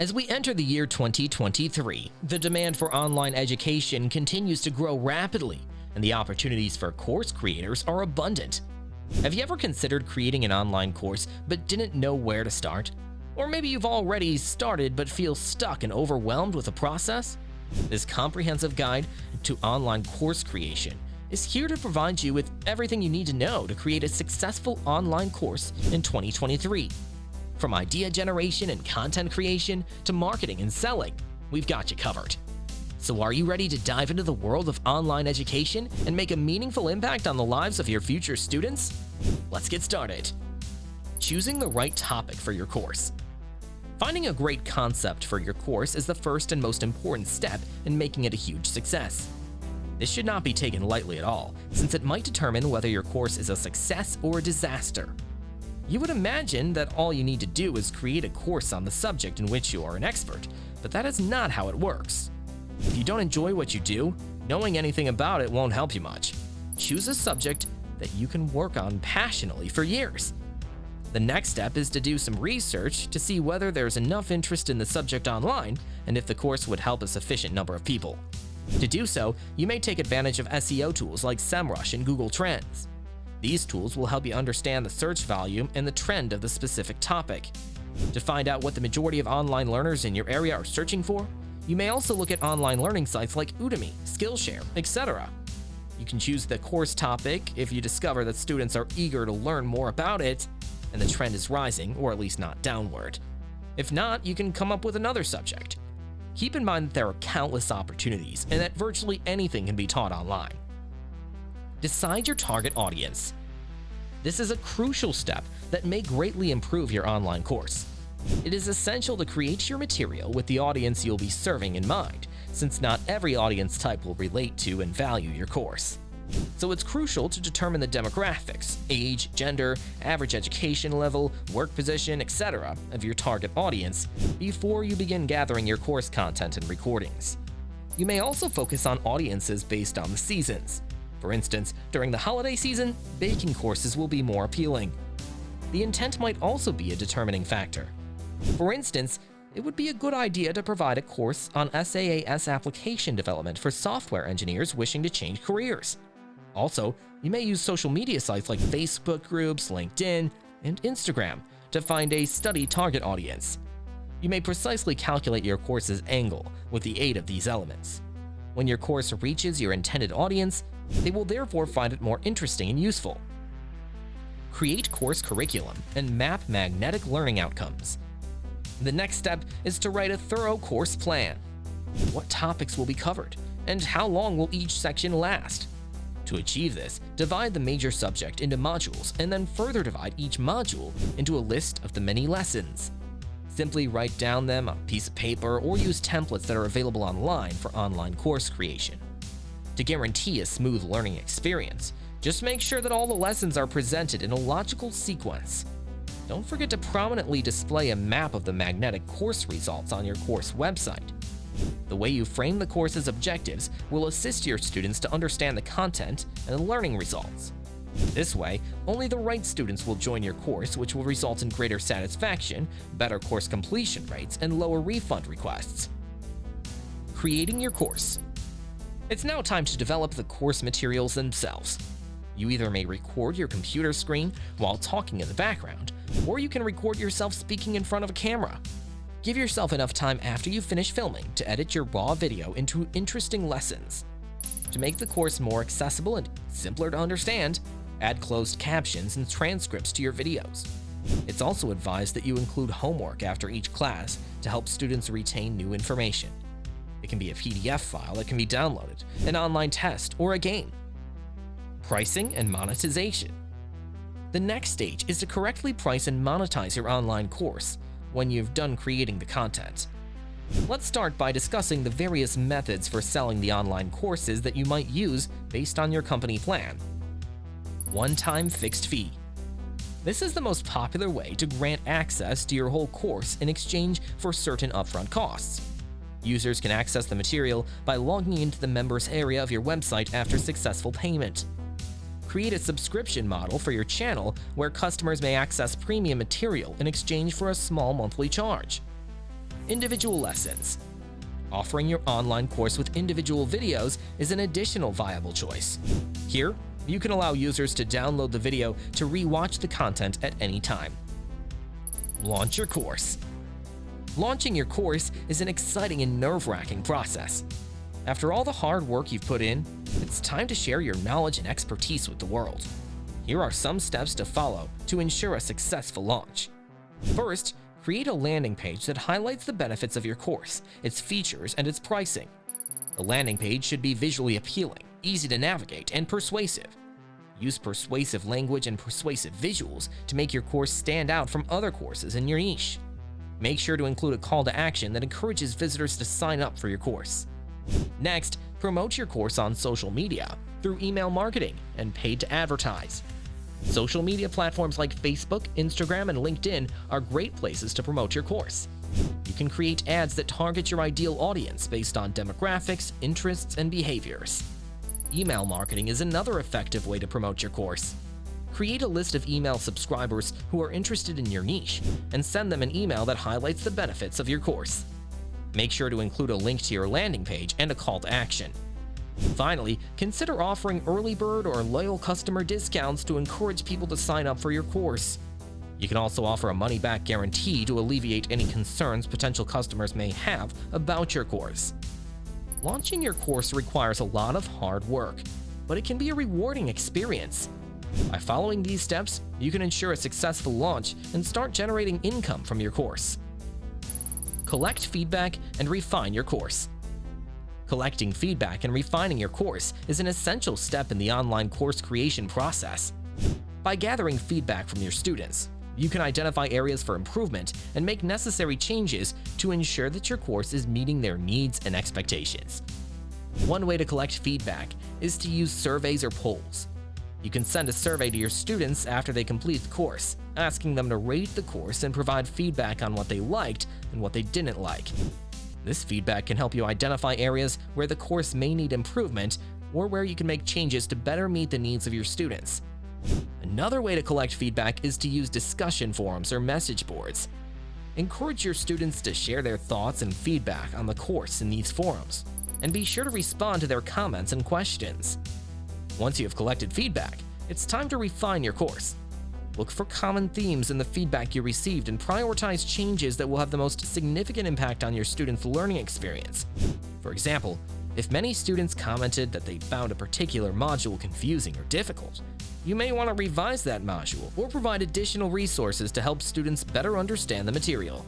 As we enter the year 2023, the demand for online education continues to grow rapidly, and the opportunities for course creators are abundant. Have you ever considered creating an online course but didn't know where to start? Or maybe you've already started but feel stuck and overwhelmed with the process? This comprehensive guide to online course creation is here to provide you with everything you need to know to create a successful online course in 2023. From idea generation and content creation to marketing and selling, we've got you covered. So are you ready to dive into the world of online education and make a meaningful impact on the lives of your future students? Let's get started. Choosing the right topic for your course. Finding a great concept for your course is the first and most important step in making it a huge success. This should not be taken lightly at all, since it might determine whether your course is a success or a disaster. You would imagine that all you need to do is create a course on the subject in which you are an expert, but that is not how it works. If you don't enjoy what you do, knowing anything about it won't help you much. Choose a subject that you can work on passionately for years. The next step is to do some research to see whether there's enough interest in the subject online and if the course would help a sufficient number of people. To do so, you may take advantage of SEO tools like SEMrush and Google Trends. These tools will help you understand the search volume and the trend of the specific topic. To find out what the majority of online learners in your area are searching for, you may also look at online learning sites like Udemy, Skillshare, etc. You can choose the course topic if you discover that students are eager to learn more about it and the trend is rising, or at least not downward. If not, you can come up with another subject. Keep in mind that there are countless opportunities and that virtually anything can be taught online. Decide your target audience. This is a crucial step that may greatly improve your online course. It is essential to create your material with the audience you'll be serving in mind, since not every audience type will relate to and value your course. So it's crucial to determine the demographics, age, gender, average education level, work position, etc. of your target audience before you begin gathering your course content and recordings. You may also focus on audiences based on the seasons. For instance, during the holiday season, baking courses will be more appealing. The intent might also be a determining factor. For instance, it would be a good idea to provide a course on SaaS application development for software engineers wishing to change careers. Also, you may use social media sites like Facebook groups, LinkedIn, and Instagram to find a study target audience. You may precisely calculate your course's angle with the aid of these elements. When your course reaches your intended audience, they will therefore find it more interesting and useful. Create course curriculum and map magnetic learning outcomes. The next step is to write a thorough course plan. What topics will be covered, and how long will each section last? To achieve this, divide the major subject into modules and then further divide each module into a list of the many lessons. Simply write down them on a piece of paper or use templates that are available online for online course creation. To guarantee a smooth learning experience, just make sure that all the lessons are presented in a logical sequence. Don't forget to prominently display a map of the magnetic course results on your course website. The way you frame the course's objectives will assist your students to understand the content and the learning results. This way, only the right students will join your course, which will result in greater satisfaction, better course completion rates, and lower refund requests. Creating your course. It's now time to develop the course materials themselves. You either may record your computer screen while talking in the background, or you can record yourself speaking in front of a camera. Give yourself enough time after you finish filming to edit your raw video into interesting lessons. To make the course more accessible and simpler to understand, add closed captions and transcripts to your videos. It's also advised that you include homework after each class to help students retain new information. It can be a PDF file that can be downloaded, an online test, or a game. Pricing and monetization. The next stage is to correctly price and monetize your online course when you've done creating the content. Let's start by discussing the various methods for selling the online courses that you might use based on your company plan. One-time fixed fee. This is the most popular way to grant access to your whole course in exchange for certain upfront costs. Users can access the material by logging into the members area of your website after successful payment. Create a subscription model for your channel where customers may access premium material in exchange for a small monthly charge. Individual lessons. Offering your online course with individual videos is an additional viable choice. Here, you can allow users to download the video to re-watch the content at any time. Launch your course. Launching your course is an exciting and nerve-wracking process. After all the hard work you've put in, it's time to share your knowledge and expertise with the world. Here are some steps to follow to ensure a successful launch. First, create a landing page that highlights the benefits of your course, its features, and its pricing. The landing page should be visually appealing, easy to navigate, and persuasive. Use persuasive language and persuasive visuals to make your course stand out from other courses in your niche. Make sure to include a call to action that encourages visitors to sign up for your course. Next, promote your course on social media through email marketing and paid to advertise. Social media platforms like Facebook, Instagram, and LinkedIn are great places to promote your course. You can create ads that target your ideal audience based on demographics, interests, and behaviors. Email marketing is another effective way to promote your course. Create a list of email subscribers who are interested in your niche and send them an email that highlights the benefits of your course. Make sure to include a link to your landing page and a call to action. Finally, consider offering early bird or loyal customer discounts to encourage people to sign up for your course. You can also offer a money-back guarantee to alleviate any concerns potential customers may have about your course. Launching your course requires a lot of hard work, but it can be a rewarding experience. By following these steps, you can ensure a successful launch and start generating income from your course. Collect feedback and refine your course. Collecting feedback and refining your course is an essential step in the online course creation process. By gathering feedback from your students, you can identify areas for improvement and make necessary changes to ensure that your course is meeting their needs and expectations. One way to collect feedback is to use surveys or polls. You can send a survey to your students after they complete the course, asking them to rate the course and provide feedback on what they liked and what they didn't like. This feedback can help you identify areas where the course may need improvement or where you can make changes to better meet the needs of your students. Another way to collect feedback is to use discussion forums or message boards. Encourage your students to share their thoughts and feedback on the course in these forums, and be sure to respond to their comments and questions. Once you have collected feedback, it's time to refine your course. Look for common themes in the feedback you received and prioritize changes that will have the most significant impact on your students' learning experience. For example, if many students commented that they found a particular module confusing or difficult, you may want to revise that module or provide additional resources to help students better understand the material.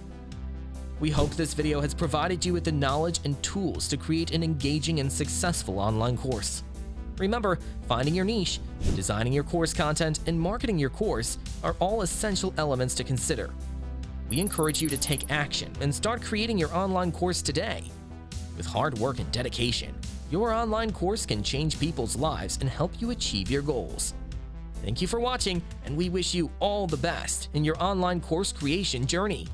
We hope this video has provided you with the knowledge and tools to create an engaging and successful online course. Remember, finding your niche, designing your course content, and marketing your course are all essential elements to consider. We encourage you to take action and start creating your online course today. With hard work and dedication, your online course can change people's lives and help you achieve your goals. Thank you for watching, and we wish you all the best in your online course creation journey.